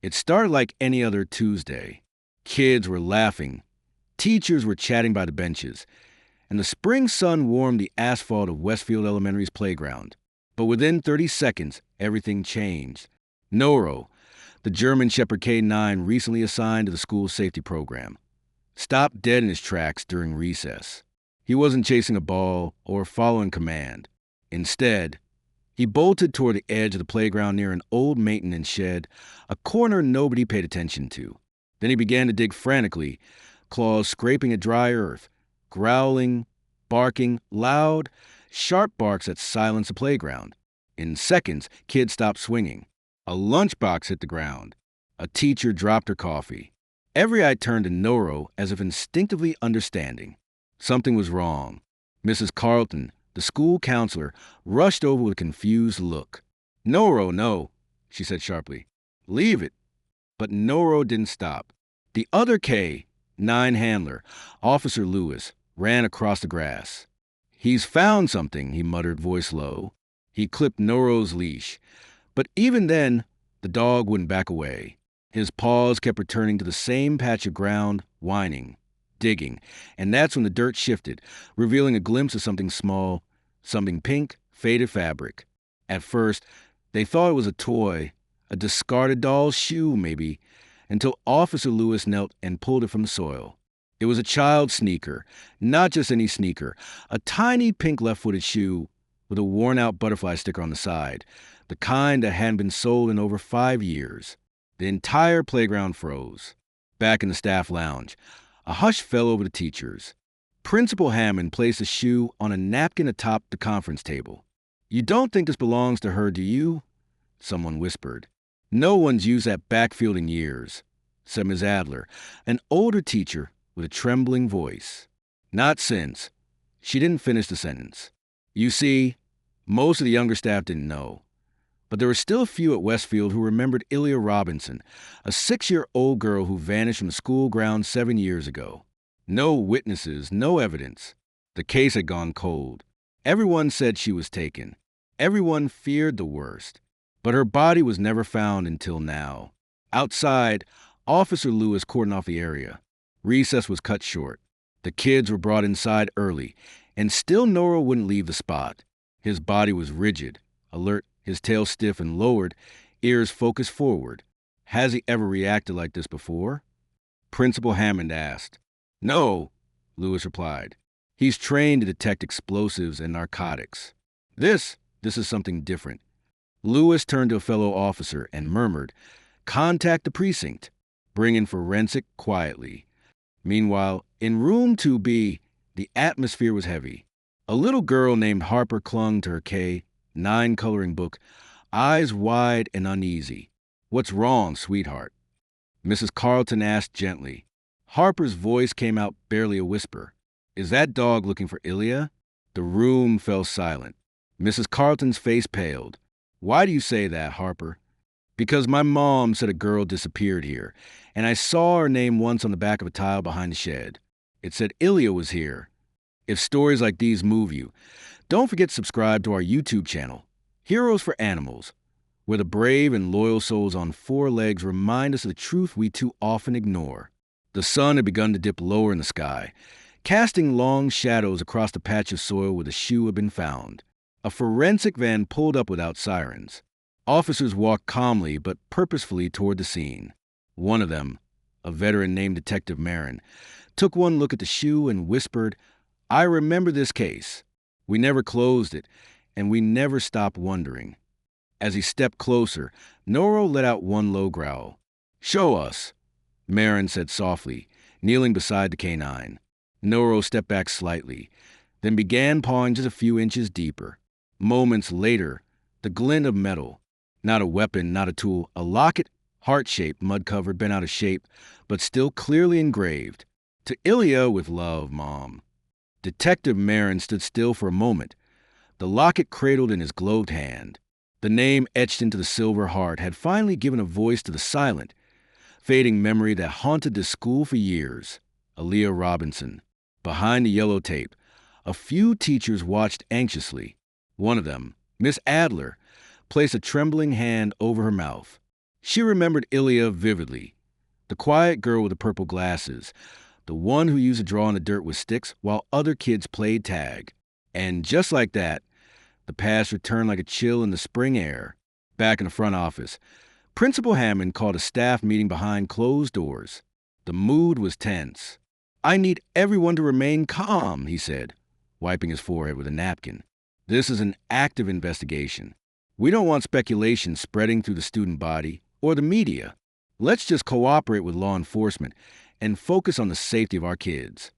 It started like any other Tuesday. Kids were laughing, teachers were chatting by the benches, and the spring sun warmed the asphalt of Westfield Elementary's playground. But within 30 seconds, everything changed. Noro, the German Shepherd K9 recently assigned to the school safety program, stopped dead in his tracks during recess. He wasn't chasing a ball or following command. Instead, he bolted toward the edge of the playground near an old maintenance shed, a corner nobody paid attention to. Then he began to dig frantically, claws scraping at dry earth, growling, barking, loud, sharp barks that silenced the playground. In seconds, kids stopped swinging. A lunchbox hit the ground. A teacher dropped her coffee. Every eye turned to Noro as if instinctively understanding. Something was wrong. Mrs. Carlton, the school counselor, rushed over with a confused look. "Noro, no," she said sharply. "Leave it." But Noro didn't stop. The other K-9 handler, Officer Lewis, ran across the grass. "He's found something," he muttered, voice low. He clipped Noro's leash. But even then, the dog wouldn't back away. His paws kept returning to the same patch of ground, whining, digging, and that's when the dirt shifted, revealing a glimpse of something small, something pink, faded fabric. At first, they thought it was a toy, a discarded doll's shoe maybe, until Officer Lewis knelt and pulled it from the soil. It was a child's sneaker, not just any sneaker, a tiny pink left-footed shoe with a worn-out butterfly sticker on the side, the kind that hadn't been sold in over 5 years. The entire playground froze. Back in the staff lounge, a hush fell over the teachers. Principal Hammond placed the shoe on a napkin atop the conference table. "You don't think this belongs to her, do you?" someone whispered. "No one's used that backfield in years," said Ms. Adler, an older teacher with a trembling voice. "Not since." She didn't finish the sentence. You see, most of the younger staff didn't know. But there were still a few at Westfield who remembered Ilya Robinson, a 6-year-old girl who vanished from the school grounds 7 years ago. No witnesses, no evidence. The case had gone cold. Everyone said she was taken. Everyone feared the worst. But her body was never found until now. Outside, Officer Lewis cordoned off the area. Recess was cut short. The kids were brought inside early, and still Noro wouldn't leave the spot. His body was rigid, alert, his tail stiff and lowered, ears focused forward. Has he ever reacted like this before? Principal Hammond asked. "No," Lewis replied. "He's trained to detect explosives and narcotics. This is something different." Lewis turned to a fellow officer and murmured, "Contact the precinct. Bring in forensic quietly." Meanwhile, in room 2B, the atmosphere was heavy. A little girl named Harper clung to her K-9 coloring book, eyes wide and uneasy. "What's wrong, sweetheart?" Mrs. Carlton asked gently. Harper's voice came out barely a whisper. "Is that dog looking for Ilya?" The room fell silent. Mrs. Carlton's face paled. "Why do you say that, Harper?" "Because my mom said a girl disappeared here, and I saw her name once on the back of a tile behind the shed. It said Ilya was here. If stories like these move you, don't forget to subscribe to our YouTube channel, Heroes for Animals, where the brave and loyal souls on 4 legs remind us of the truth we too often ignore." The sun had begun to dip lower in the sky, casting long shadows across the patch of soil where the shoe had been found. A forensic van pulled up without sirens. Officers walked calmly but purposefully toward the scene. One of them, a veteran named Detective Marin, took one look at the shoe and whispered, "I remember this case. We never closed it, and we never stopped wondering." As he stepped closer, Noro let out one low growl. "Show us," Marin said softly, kneeling beside the K9. Noro stepped back slightly, then began pawing just a few inches deeper. Moments later, the glint of metal, not a weapon, not a tool, a locket, heart-shaped, mud-covered, bent out of shape, but still clearly engraved. "To Ilya with love, Mom." Detective Marin stood still for a moment, the locket cradled in his gloved hand. The name etched into the silver heart had finally given a voice to the silent, fading memory that haunted the school for years. Ilya Robinson. Behind the yellow tape, a few teachers watched anxiously. One of them, Miss Adler, placed a trembling hand over her mouth. She remembered Ilya vividly, the quiet girl with the purple glasses, the one who used to draw in the dirt with sticks while other kids played tag. And just like that, the past returned like a chill in the spring air. Back in the front office, Principal Hammond called a staff meeting behind closed doors. The mood was tense. "I need everyone to remain calm," he said, wiping his forehead with a napkin. "This is an active investigation. We don't want speculation spreading through the student body or the media. Let's just cooperate with law enforcement and focus on the safety of our kids."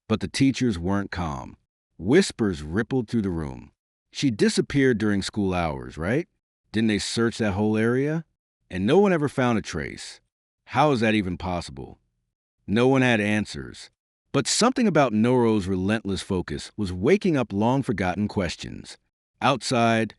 But the teachers weren't calm. Whispers rippled through the room. "She disappeared during school hours, right? Didn't they search that whole area? And no one ever found a trace. How is that even possible?" No one had answers. But something about Noro's relentless focus was waking up long-forgotten questions. Outside,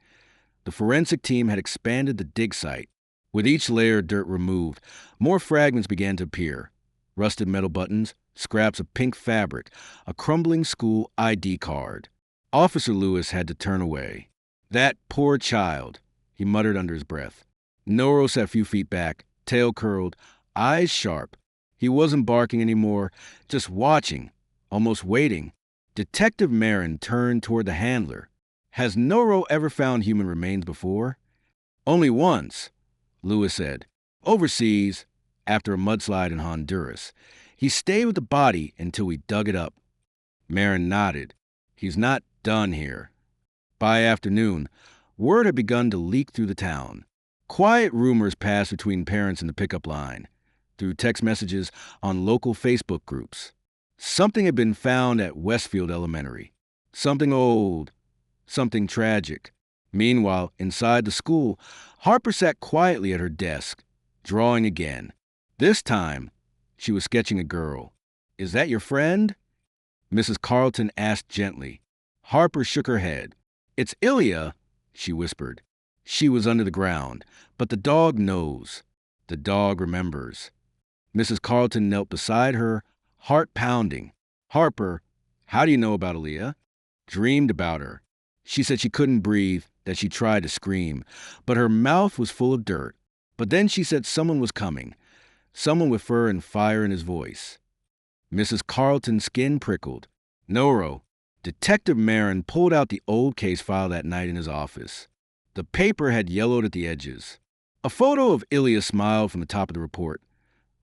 the forensic team had expanded the dig site. With each layer of dirt removed, more fragments began to appear. Rusted metal buttons, scraps of pink fabric, a crumbling school ID card. Officer Lewis had to turn away. "That poor child," he muttered under his breath. Noro sat a few feet back, tail curled, eyes sharp. He wasn't barking anymore, just watching, almost waiting. Detective Marin turned toward the handler. "Has Noro ever found human remains before?" "Only once," Lewis said. "Overseas, after a mudslide in Honduras. He stayed with the body until we dug it up." Marin nodded. "He's not done here." By afternoon, word had begun to leak through the town. Quiet rumors passed between parents in the pickup line, through text messages on local Facebook groups. Something had been found at Westfield Elementary. Something old, something tragic. Meanwhile, inside the school, Harper sat quietly at her desk, drawing again. This time, she was sketching a girl. "Is that your friend?" Mrs. Carleton asked gently. Harper shook her head. "It's Ilya," she whispered. She was under the ground, but the dog knows. The dog remembers. Mrs. Carleton knelt beside her, heart pounding. "Harper, how do you know about Ilya?" "Dreamed about her. She said she couldn't breathe, that she tried to scream, but her mouth was full of dirt. But then she said someone was coming, someone with fur and fire in his voice." Mrs. Carleton's skin prickled. "Noro." Detective Marin pulled out the old case file that night in his office. The paper had yellowed at the edges. A photo of Ilya smiled from the top of the report.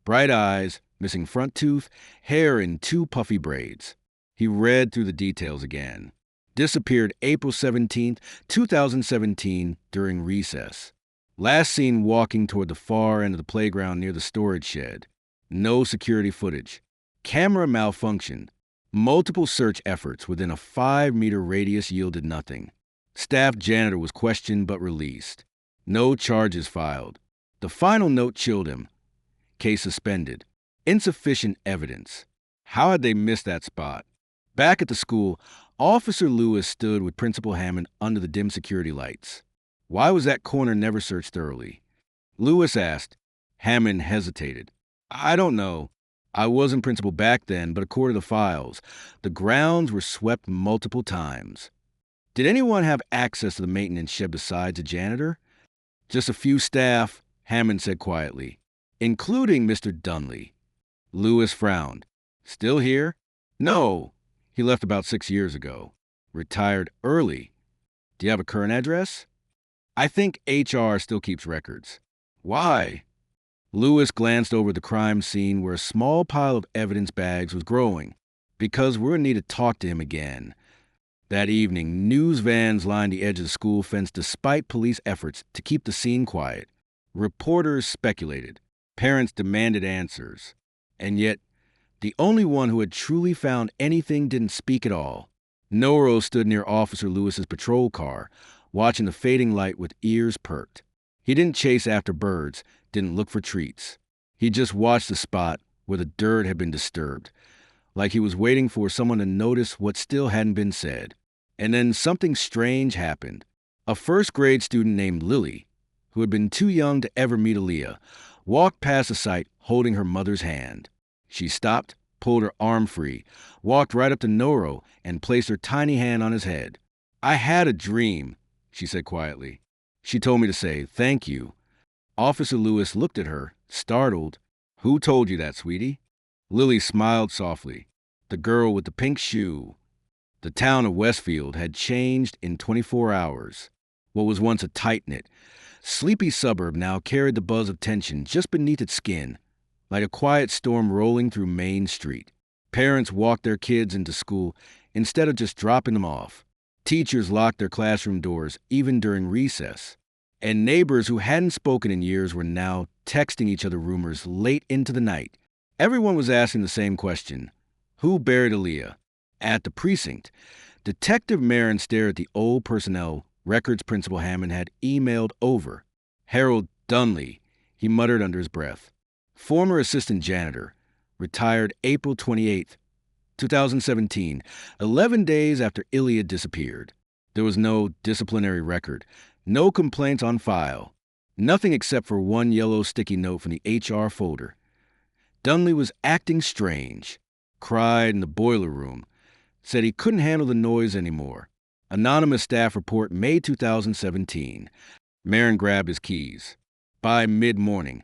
Bright eyes, missing front tooth, hair in 2 puffy braids. He read through the details again. Disappeared April 17th, 2017, during recess. Last seen walking toward the far end of the playground near the storage shed. No security footage. Camera malfunctioned. Multiple search efforts within a 5-meter radius yielded nothing. Staff janitor was questioned but released. No charges filed. The final note chilled him. Case suspended. Insufficient evidence. How had they missed that spot? Back at the school, Officer Lewis stood with Principal Hammond under the dim security lights. Why was that corner never searched thoroughly? Lewis asked. Hammond hesitated. "I don't know. I wasn't principal back then, but according to the files, the grounds were swept multiple times." "Did anyone have access to the maintenance shed besides a janitor?" "Just a few staff," Hammond said quietly, "including Mr. Dunley." Lewis frowned. "Still here?" "No. He left about 6 years ago. Retired early. Do you have a current address?" "I think HR still keeps records." "Why?" Lewis glanced over the crime scene where a small pile of evidence bags was growing. "Because we're going to need to talk to him again." That evening, news vans lined the edge of the school fence despite police efforts to keep the scene quiet. Reporters speculated. Parents demanded answers. And yet, the only one who had truly found anything didn't speak at all. Noro stood near Officer Lewis's patrol car, watching the fading light with ears perked. He didn't chase after birds, didn't look for treats. He just watched the spot where the dirt had been disturbed, like he was waiting for someone to notice what still hadn't been said. And then something strange happened. A first-grade student named Lily, who had been too young to ever meet Aaliyah, walked past the site holding her mother's hand. She stopped, pulled her arm free, walked right up to Noro, and placed her tiny hand on his head. "I had a dream," she said quietly. "She told me to say thank you." Officer Lewis looked at her, startled. "Who told you that, sweetie?" Lily smiled softly. "The girl with the pink shoe." The town of Westfield had changed in 24 hours. What was once a tight-knit, sleepy suburb now carried the buzz of tension just beneath its skin, like a quiet storm rolling through Main Street. Parents walked their kids into school instead of just dropping them off. Teachers locked their classroom doors even during recess. And neighbors who hadn't spoken in years were now texting each other rumors late into the night. Everyone was asking the same question: who buried Aaliyah? At the precinct, Detective Marin stared at the old personnel records Principal Hammond had emailed over. Harold Dunley, he muttered under his breath. Former assistant janitor, retired April 28th, 2017, 11 days after Iliad disappeared. There was no disciplinary record, no complaints on file, nothing except for one yellow sticky note from the HR folder. Dunley was acting strange, cried in the boiler room, said he couldn't handle the noise anymore. Anonymous staff report, May 2017. Marin grabbed his keys. By mid-morning,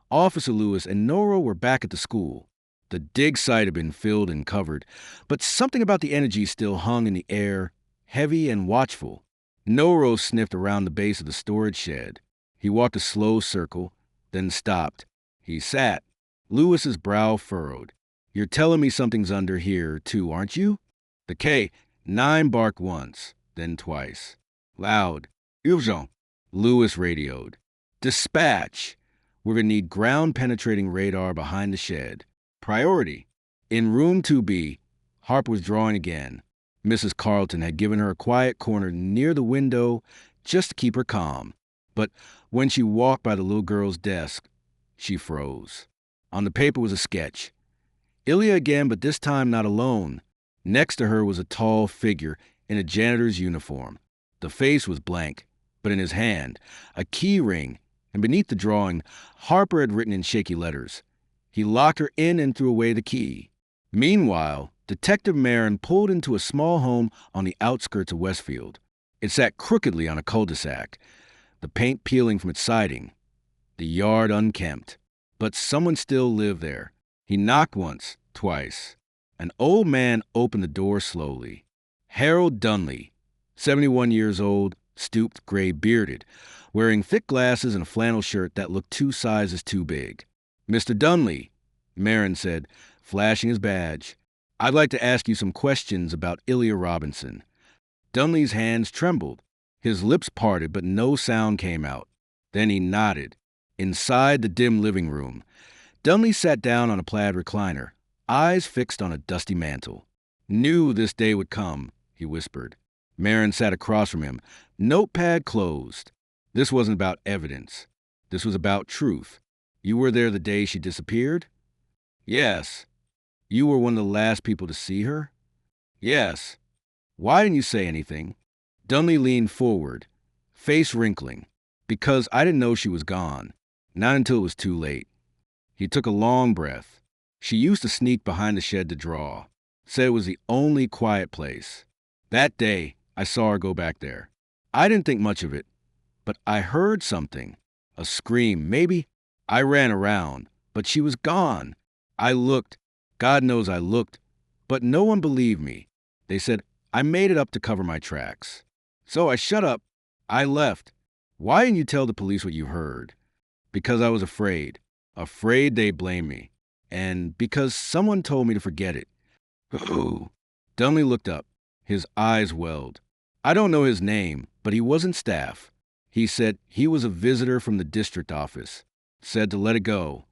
Officer Lewis and Noro were back at the school. The dig site had been filled and covered, but something about the energy still hung in the air, heavy and watchful. Noro sniffed around the base of the storage shed. He walked a slow circle, then stopped. He sat. Lewis's brow furrowed. "You're telling me something's under here, too, aren't you?" The K-9 barked once, then twice. Loud. "Urgent," Lewis radioed. "Dispatch. We're going to need ground-penetrating radar behind the shed. Priority." In room 2B, Harper was drawing again. Mrs. Carlton had given her a quiet corner near the window just to keep her calm. But when she walked by the little girl's desk, she froze. On the paper was a sketch. Ilya again, but this time not alone. Next to her was a tall figure in a janitor's uniform. The face was blank, but in his hand, a key ring, and beneath the drawing, Harper had written in shaky letters. He locked her in and threw away the key. Meanwhile, Detective Marin pulled into a small home on the outskirts of Westfield. It sat crookedly on a cul-de-sac, the paint peeling from its siding, the yard unkempt. But someone still lived there. He knocked once, twice. An old man opened the door slowly. Harold Dunley, 71 years old, stooped, gray-bearded, wearing thick glasses and a flannel shirt that looked 2 sizes too big. "Mr. Dunley," Marin said, flashing his badge, "I'd like to ask you some questions about Ilya Robinson." Dunley's hands trembled. His lips parted, but no sound came out. Then he nodded. Inside the dim living room, Dunley sat down on a plaid recliner, eyes fixed on a dusty mantle. "Knew this day would come," he whispered. Marin sat across from him, notepad closed. This wasn't about evidence. This was about truth. "You were there the day she disappeared?" "Yes." "You were one of the last people to see her?" "Yes." "Why didn't you say anything?" Dunley leaned forward, face wrinkling. "Because I didn't know she was gone. Not until it was too late." He took a long breath. "She used to sneak behind the shed to draw. Said it was the only quiet place. That day, I saw her go back there. I didn't think much of it, but I heard something. A scream, maybe. I ran around, but she was gone. I looked. God knows I looked. But no one believed me. They said I made it up to cover my tracks. So I shut up. I left. Why didn't you tell the police what you heard?" "Because I was afraid. Afraid they'd blame me. And because someone told me to forget it." "Who?" Dunley looked up. His eyes welled. "I don't know his name, but he wasn't staff. He said he was a visitor from the district office. Said to let it go."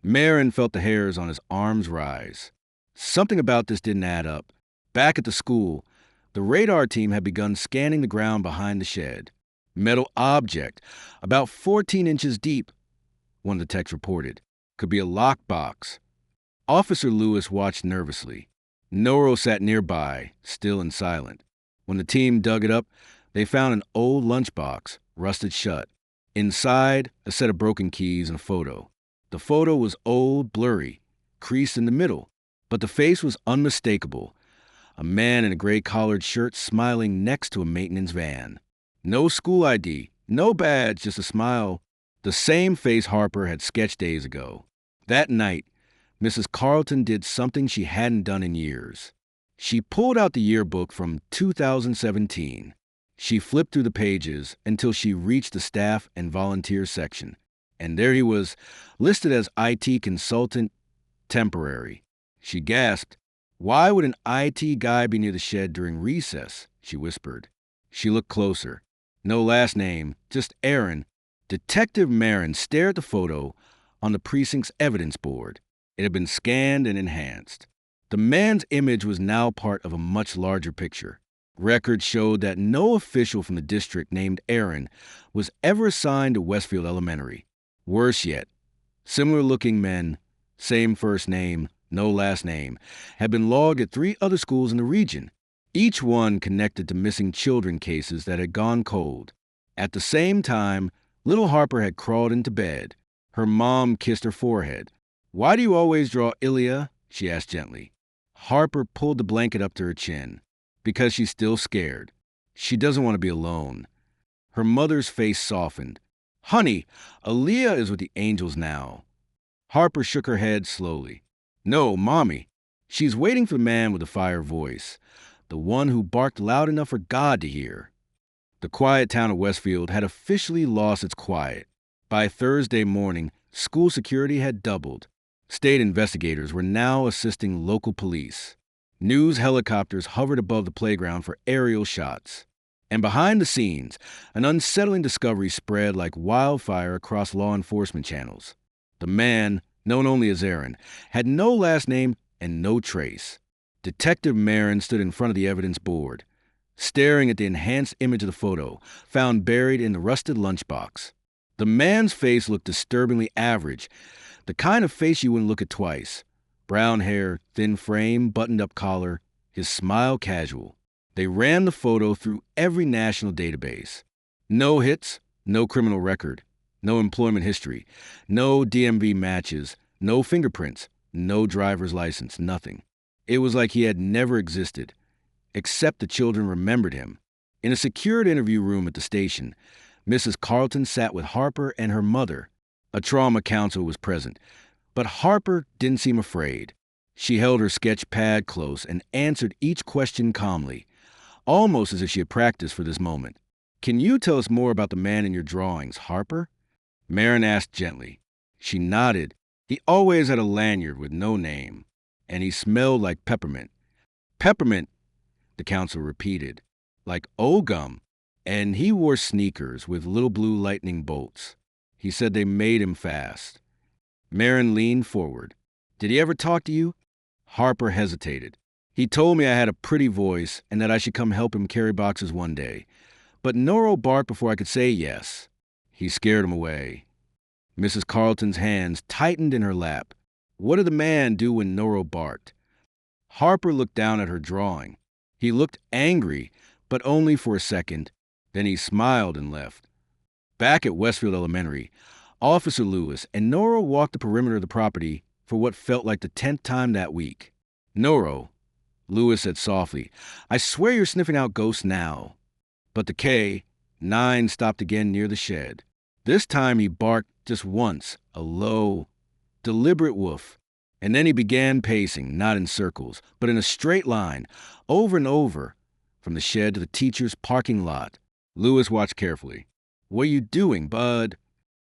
Marin felt the hairs on his arms rise. Something about this didn't add up. Back at the school, the radar team had begun scanning the ground behind the shed. "Metal object, about 14 inches deep," one of the techs reported. "Could be a lockbox." Officer Lewis watched nervously. Noro sat nearby, still and silent. When the team dug it up, they found an old lunchbox, rusted shut. Inside, a set of broken keys and a photo. The photo was old, blurry, creased in the middle, but the face was unmistakable. A man in a gray collared shirt smiling next to a maintenance van. No school ID, no badge, just a smile The same face Harper had sketched days ago. That night, Mrs. Carlton did something she hadn't done in years. She pulled out the yearbook from 2017. She flipped through the pages until she reached the staff and volunteer section. And there he was, listed as IT consultant temporary. She gasped. Why would an IT guy be near the shed during recess? She whispered. She looked closer. No last name, just Aaron. Detective Marin stared at the photo on the precinct's evidence board. It had been scanned and enhanced. The man's image was now part of a much larger picture. Records showed that no official from the district named Aaron was ever assigned to Westfield Elementary. Worse yet, similar-looking men, same first name, no last name, had been logged at 3 other schools in the region, each one connected to missing children cases that had gone cold. At the same time, little Harper had crawled into bed. Her mom kissed her forehead. "Why do you always draw Ilya?" she asked gently. Harper pulled the blanket up to her chin. Because she's still scared. She doesn't want to be alone. Her mother's face softened. "Honey, Aaliyah is with the angels now." Harper shook her head slowly. "No, Mommy. She's waiting for the man with the fire voice, the one who barked loud enough for God to hear." The quiet town of Westfield had officially lost its quiet. By Thursday morning, school security had doubled. State investigators were now assisting local police. News helicopters hovered above the playground for aerial shots. And behind the scenes, an unsettling discovery spread like wildfire across law enforcement channels. The man, known only as Aaron, had no last name and no trace. Detective Marin stood in front of the evidence board, staring at the enhanced image of the photo, found buried in the rusted lunchbox. The man's face looked disturbingly average, the kind of face you wouldn't look at twice. Brown hair, thin frame, buttoned-up collar, his smile casual. They ran the photo through every national database. No hits, no criminal record, no employment history, no DMV matches, no fingerprints, no driver's license, nothing. It was like he had never existed, except the children remembered him. In a secured interview room at the station, Mrs. Carlton sat with Harper and her mother. A trauma counselor was present, but Harper didn't seem afraid. She held her sketch pad close and answered each question calmly, almost as if she had practiced for this moment. "Can you tell us more about the man in your drawings, Harper?" Marin asked gently. She nodded. "He always had a lanyard with no name, and he smelled like peppermint." "Peppermint," the counselor repeated, "like oghum. And he wore sneakers with little blue lightning bolts. He said they made him fast." Marin leaned forward. "Did he ever talk to you?" Harper hesitated. "He told me I had a pretty voice and that I should come help him carry boxes one day. But Noro barked before I could say yes. He scared him away." Mrs. Carlton's hands tightened in her lap. What did the man do when Noro barked? Harper looked down at her drawing. He looked angry, but only for a second. Then he smiled and left. Back at Westfield Elementary, Officer Lewis and Noro walked the perimeter of the property for what felt like the 10th time that week. "Noro," Lewis said softly, "I swear you're sniffing out ghosts now." But the K-9 stopped again near the shed. This time he barked just once, a low, deliberate woof. And then he began pacing, not in circles, but in a straight line, over and over, from the shed to the teacher's parking lot. Lewis watched carefully. "What are you doing, bud?"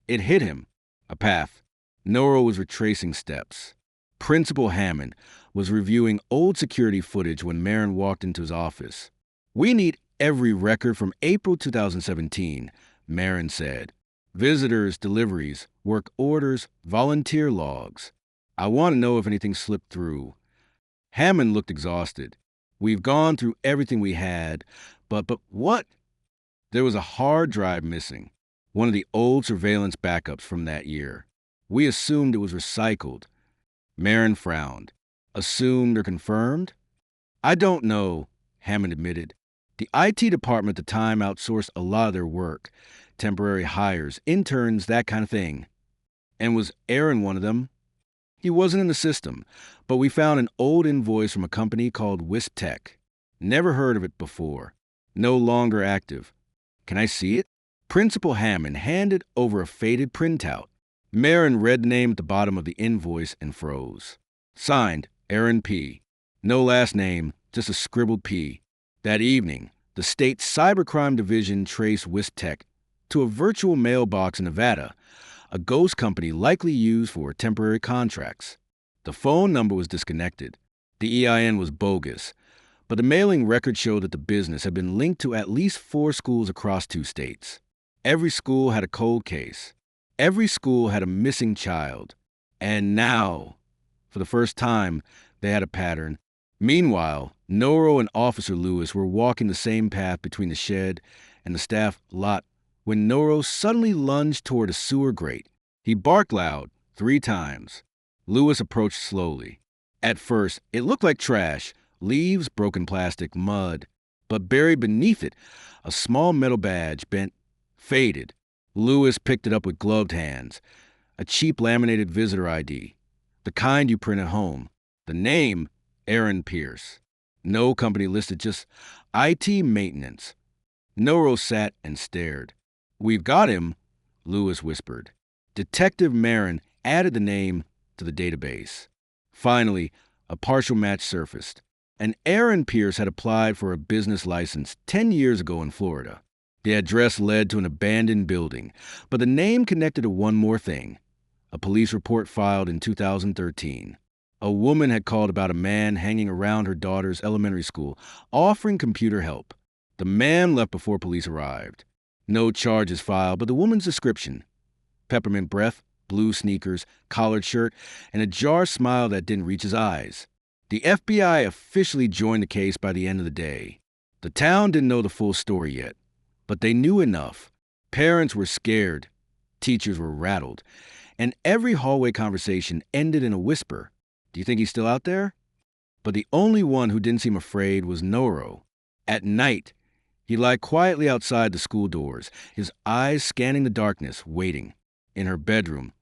It hit him. A path. Nora was retracing steps. Principal Hammond was reviewing old security footage when Marin walked into his office. "We need every record from April 2017, Marin said. "Visitors, deliveries, work orders, volunteer logs. I want to know if anything slipped through." Hammond looked exhausted. "We've gone through everything we had, but what?" There was a hard drive missing, one of the old surveillance backups from that year. "We assumed it was recycled." Marin frowned. "Assumed or confirmed?" "I don't know," Hammond admitted. "The IT department at the time outsourced a lot of their work. Temporary hires, interns, that kind of thing." "And was Aaron one of them?" "He wasn't in the system, but we found an old invoice from a company called Wisp Tech. Never heard of it before. No longer active." "Can I see it?" Principal Hammond handed over a faded printout. Marin read the name at the bottom of the invoice and froze. Signed, Aaron P. No last name, just a scribbled P. That evening, the state's cybercrime division traced Wistech to a virtual mailbox in Nevada, a ghost company likely used for temporary contracts. The phone number was disconnected. The EIN was bogus, but the mailing record showed that the business had been linked to at least 4 schools across 2 states. Every school had a cold case. Every school had a missing child. And now, for the first time, they had a pattern. Meanwhile, Noro and Officer Lewis were walking the same path between the shed and the staff lot when Noro suddenly lunged toward a sewer grate. He barked loud 3 times. Lewis approached slowly. At first, it looked like trash, leaves, broken plastic, mud. But buried beneath it, a small metal badge, bent, faded. Lewis picked it up with gloved hands. A cheap laminated visitor ID. The kind you print at home. The name, Aaron Pierce. No company listed, just IT maintenance. Noro sat and stared. "We've got him," Lewis whispered. Detective Marin added the name to the database. Finally, a partial match surfaced. And Aaron Pierce had applied for a business license 10 years ago in Florida. The address led to an abandoned building, but the name connected to one more thing. A police report filed in 2013. A woman had called about a man hanging around her daughter's elementary school, offering computer help. The man left before police arrived. No charges filed, but the woman's description: peppermint breath, blue sneakers, collared shirt, and a jar smile that didn't reach his eyes. The FBI officially joined the case by the end of the day. The town didn't know the full story yet, but they knew enough. Parents were scared, teachers were rattled, and every hallway conversation ended in a whisper. "Do you think he's still out there?" But the only one who didn't seem afraid was Noro. At night, he lay quietly outside the school doors, his eyes scanning the darkness, waiting. In her bedroom,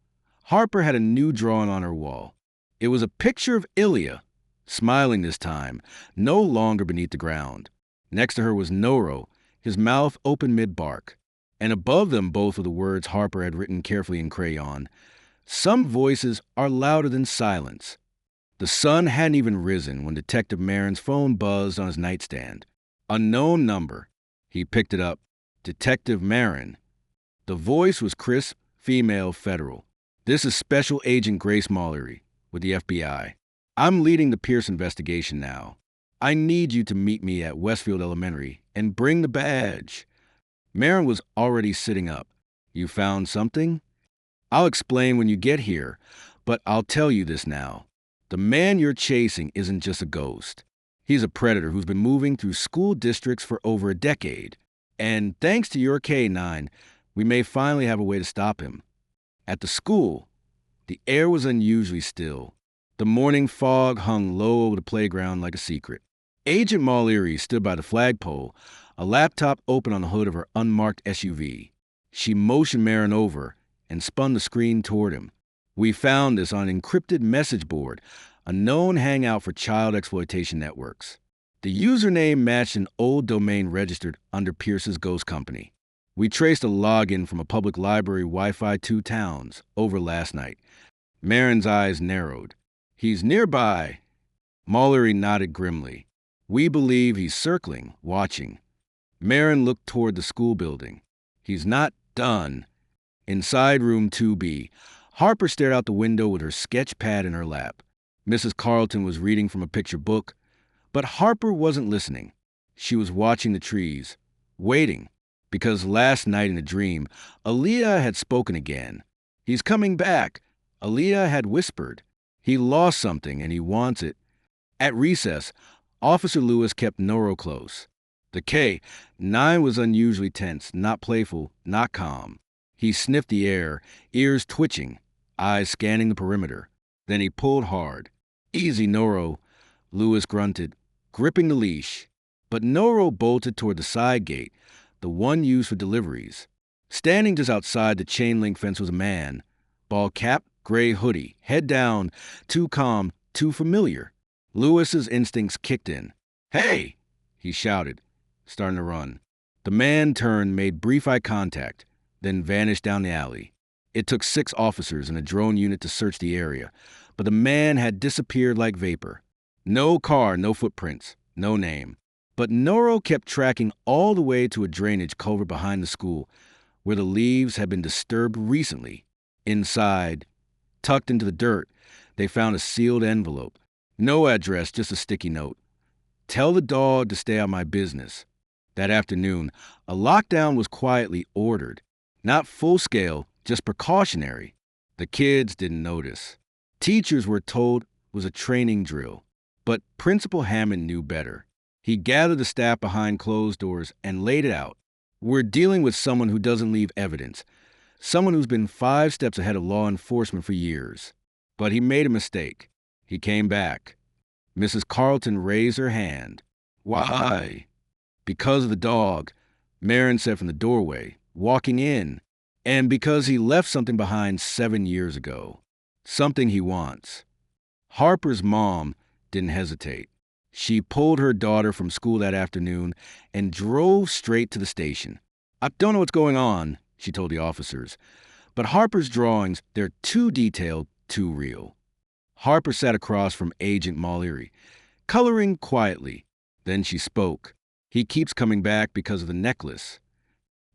Harper had a new drawing on her wall. It was a picture of Ilya, smiling this time, no longer beneath the ground. Next to her was Noro, his mouth open mid-bark. And above them both were the words Harper had written carefully in crayon: "Some voices are louder than silence." The sun hadn't even risen when Detective Marin's phone buzzed on his nightstand. Unknown number. He picked it up. Detective Marin. The voice was crisp, female, federal. "This is Special Agent Grace Mallory with the FBI. I'm leading the Pierce investigation now. I need you to meet me at Westfield Elementary and bring the badge." Marin was already sitting up. "You found something?" "I'll explain when you get here, but I'll tell you this now. The man you're chasing isn't just a ghost. He's a predator who's been moving through school districts for over a decade. And thanks to your K-9, we may finally have a way to stop him." At the school, the air was unusually still. The morning fog hung low over the playground like a secret. Agent Mallory stood by the flagpole, a laptop open on the hood of her unmarked SUV. She motioned Marin over and spun the screen toward him. "We found this on an encrypted message board, a known hangout for child exploitation networks. The username matched an old domain registered under Pierce's ghost company. We traced a login from a public library Wi-Fi 2 towns over last night." Marin's eyes narrowed. "He's nearby." Mallory nodded grimly. "We believe he's circling, watching." Marin looked toward the school building. "He's not done." Inside room 2B, Harper stared out the window with her sketch pad in her lap. Mrs. Carlton was reading from a picture book, but Harper wasn't listening. She was watching the trees, waiting, because last night in a dream, Aaliyah had spoken again. "He's coming back," Aaliyah had whispered. "He lost something and he wants it." At recess, Officer Lewis kept Noro close. The K-9 was unusually tense, not playful, not calm. He sniffed the air, ears twitching, eyes scanning the perimeter. Then he pulled hard. "Easy, Noro," Lewis grunted, gripping the leash. But Noro bolted toward the side gate, the one used for deliveries. Standing just outside the chain-link fence was a man. Bald cap, gray hoodie, head down, too calm, too familiar. Lewis's instincts kicked in. "Hey!" he shouted, starting to run. The man turned, made brief eye contact, then vanished down the alley. It took 6 officers and a drone unit to search the area, but the man had disappeared like vapor. No car, no footprints, no name. But Noro kept tracking all the way to a drainage culvert behind the school, where the leaves had been disturbed recently. Inside, tucked into the dirt, they found a sealed envelope. No address, just a sticky note. Tell the dog to stay out of my business. That afternoon, a lockdown was quietly ordered. Not full-scale, just precautionary. The kids didn't notice. Teachers were told it was a training drill. But Principal Hammond knew better. He gathered the staff behind closed doors and laid it out. We're dealing with someone who doesn't leave evidence. Someone who's been 5 steps ahead of law enforcement for years. But he made a mistake. He came back. Mrs. Carlton raised her hand. Why? Because of the dog, Marin said from the doorway, walking in. And because he left something behind 7 years ago. Something he wants. Harper's mom didn't hesitate. She pulled her daughter from school that afternoon and drove straight to the station. I don't know what's going on, she told the officers. But Harper's drawings, they're too detailed, too real. Harper sat across from Agent Mallory, coloring quietly. Then she spoke. He keeps coming back because of the necklace.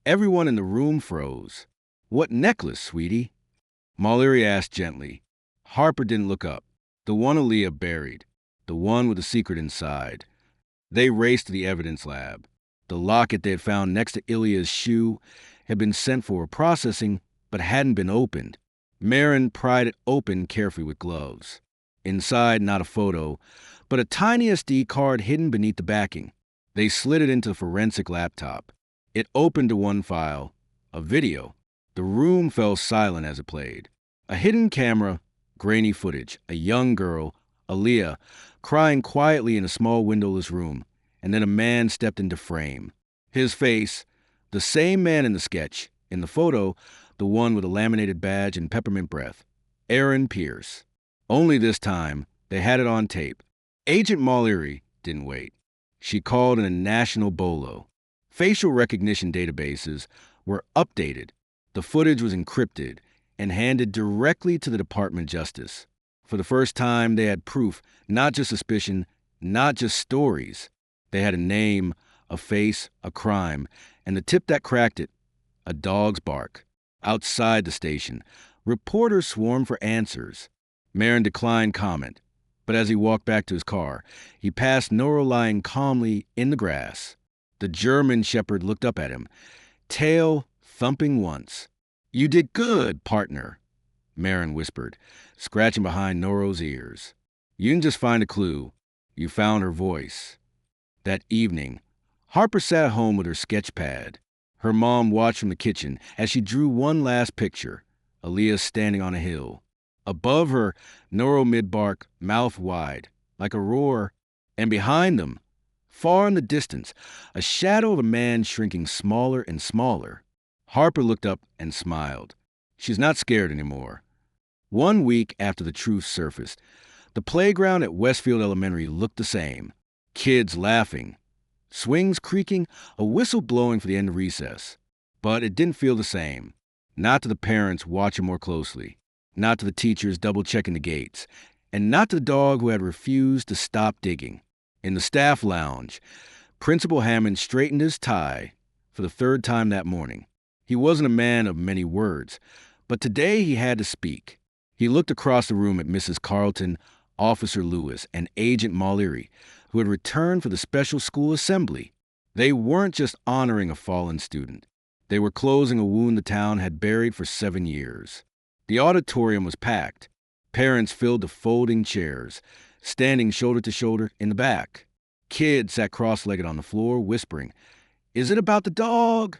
Everyone in the room froze. What necklace, sweetie? Mallory asked gently. Harper didn't look up. The one Aaliyah buried. The one with the secret inside. They raced to the evidence lab. The locket they had found next to Ilya's shoe had been sent for processing, but hadn't been opened. Marin pried it open carefully with gloves. Inside, not a photo, but a tiny SD card hidden beneath the backing. They slid it into the forensic laptop. It opened to one file, a video. The room fell silent as it played. A hidden camera, grainy footage, a young girl, Aaliyah, crying quietly in a small windowless room, and then a man stepped into frame. His face, the same man in the sketch, in the photo, the one with a laminated badge and peppermint breath. Aaron Pierce. Only this time, they had it on tape. Agent Mallory didn't wait. She called in a national bolo. Facial recognition databases were updated. The footage was encrypted and handed directly to the Department of Justice. For the first time, they had proof, not just suspicion, not just stories. They had a name, a face, a crime, and the tip that cracked it, a dog's bark. Outside the station, reporters swarmed for answers. Marin declined comment, but as he walked back to his car, he passed Noro lying calmly in the grass. The German shepherd looked up at him, tail thumping once. You did good, partner, Marin whispered, scratching behind Noro's ears. You didn't just find a clue. You found her voice. That evening, Harper sat at home with her sketch pad. Her mom watched from the kitchen as she drew one last picture, Aaliyah standing on a hill. Above her, Noro mid-bark, mouth wide, like a roar. And behind them, far in the distance, a shadow of a man shrinking smaller and smaller. Harper looked up and smiled. She's not scared anymore. 1 week after the truth surfaced, the playground at Westfield Elementary looked the same. Kids laughing, swings creaking, a whistle blowing for the end of recess. But it didn't feel the same. Not to the parents watching more closely. Not to the teachers double-checking the gates. And not to the dog who had refused to stop digging. In the staff lounge, Principal Hammond straightened his tie for the 3rd time that morning. He wasn't a man of many words, but today he had to speak. He looked across the room at Mrs. Carlton, Officer Lewis, and Agent Mallory, who had returned for the special school assembly. They weren't just honoring a fallen student. They were closing a wound the town had buried for 7 years. The auditorium was packed. Parents filled the folding chairs, standing shoulder to shoulder in the back. Kids sat cross-legged on the floor, whispering, "Is it about the dog?"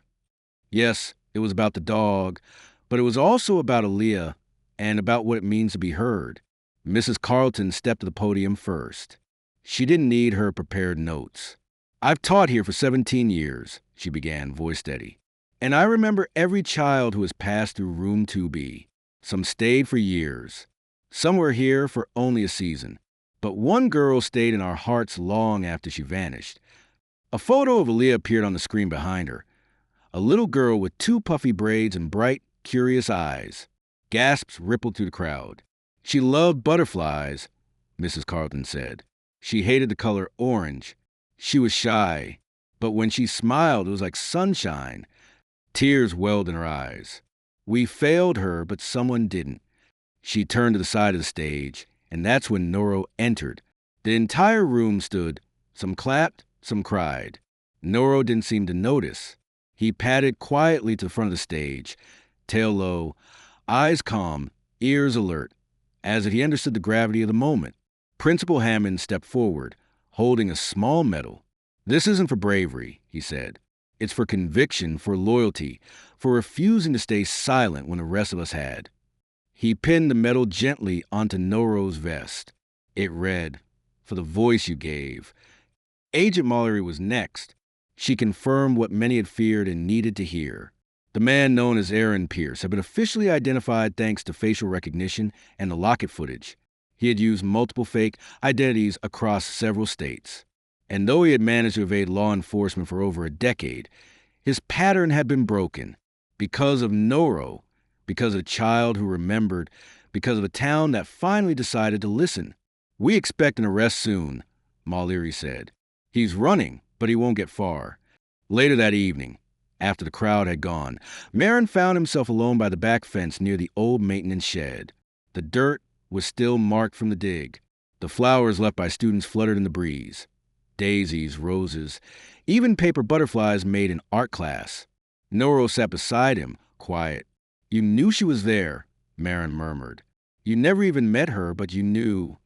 Yes, it was about the dog, but it was also about Aaliyah and about what it means to be heard. Mrs. Carlton stepped to the podium first. She didn't need her prepared notes. "I've taught here for 17 years, she began, voice steady. "And I remember every child who has passed through room 2B. Some stayed for years. Some were here for only a season. But one girl stayed in our hearts long after she vanished. A photo of Aaliyah appeared on the screen behind her. A little girl with two puffy braids and bright, curious eyes. Gasps rippled through the crowd. She loved butterflies, Mrs. Carlton said. She hated the color orange. She was shy, but when she smiled, it was like sunshine. Tears welled in her eyes. We failed her, but someone didn't. She turned to the side of the stage, and that's when Noro entered. The entire room stood. Some clapped, some cried. Noro didn't seem to notice. He padded quietly to the front of the stage, tail low, eyes calm, ears alert, as if he understood the gravity of the moment. Principal Hammond stepped forward, holding a small medal. "This isn't for bravery," he said. "It's for conviction, for loyalty, for refusing to stay silent when the rest of us had." He pinned the medal gently onto Noro's vest. It read, "For the voice you gave." Agent Mallory was next. She confirmed what many had feared and needed to hear. The man known as Aaron Pierce had been officially identified thanks to facial recognition and the locket footage. He had used multiple fake identities across several states. And though he had managed to evade law enforcement for over a decade, his pattern had been broken. Because of Noro, because of a child who remembered, because of a town that finally decided to listen. "We expect an arrest soon," Mallory said. "He's running, but he won't get far." Later that evening, after the crowd had gone, Marin found himself alone by the back fence near the old maintenance shed. The dirt was still marked from the dig. The flowers left by students fluttered in the breeze. Daisies, roses, even paper butterflies made in art class. Noro sat beside him, quiet. "You knew she was there," Marin murmured. "You never even met her, but you knew."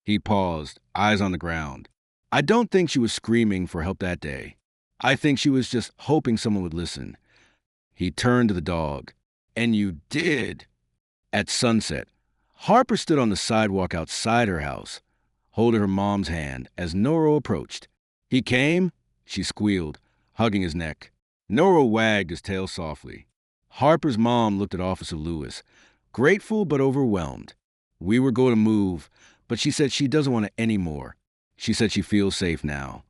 He paused, eyes on the ground. "I don't think she was screaming for help that day. I think she was just hoping someone would listen." He turned to the dog. "And you did." At sunset, Harper stood on the sidewalk outside her house, holding her mom's hand as Noro approached. "He came?" she squealed, hugging his neck. Noro wagged his tail softly. Harper's mom looked at Officer Lewis, grateful but overwhelmed. "We were going to move, but she said she doesn't want it anymore. She said she feels safe now."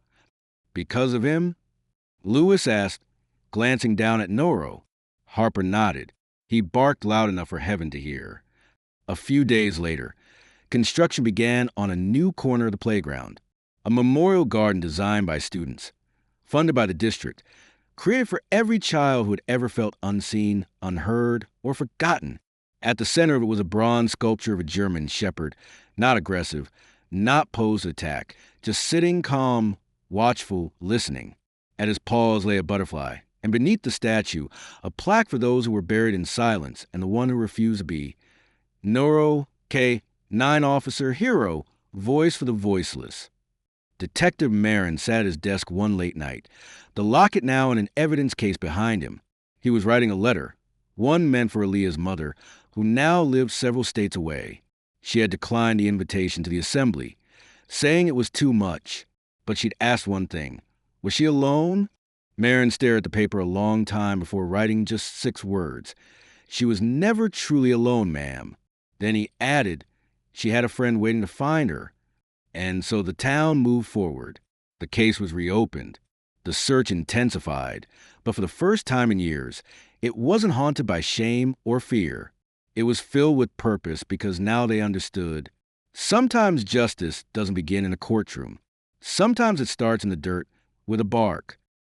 "Because of him?" Lewis asked, glancing down at Noro. Harper nodded. He barked loud enough for heaven to hear. A few days later, construction began on a new corner of the playground, a memorial garden designed by students, funded by the district, created for every child who had ever felt unseen, unheard, or forgotten. At the center of it was a bronze sculpture of a German shepherd, not aggressive, not posed to attack, just sitting calm, watchful, listening. At his paws lay a butterfly, and beneath the statue, a plaque for those who were buried in silence and the one who refused to be. Noro K. 9 Officer Hero, voice for the voiceless. Detective Marin sat at his desk one late night, the locket now in an evidence case behind him. He was writing a letter, one meant for Aaliyah's mother, who now lived several states away. She had declined the invitation to the assembly, saying it was too much, but she'd asked one thing. Was she alone? Marin stared at the paper a long time before writing just 6 words. "She was never truly alone, ma'am." Then he added, "She had a friend waiting to find her." And so the town moved forward. The case was reopened. The search intensified. But for the first time in years, it wasn't haunted by shame or fear. It was filled with purpose because now they understood. Sometimes justice doesn't begin in a courtroom. Sometimes it starts in the dirt with a bark.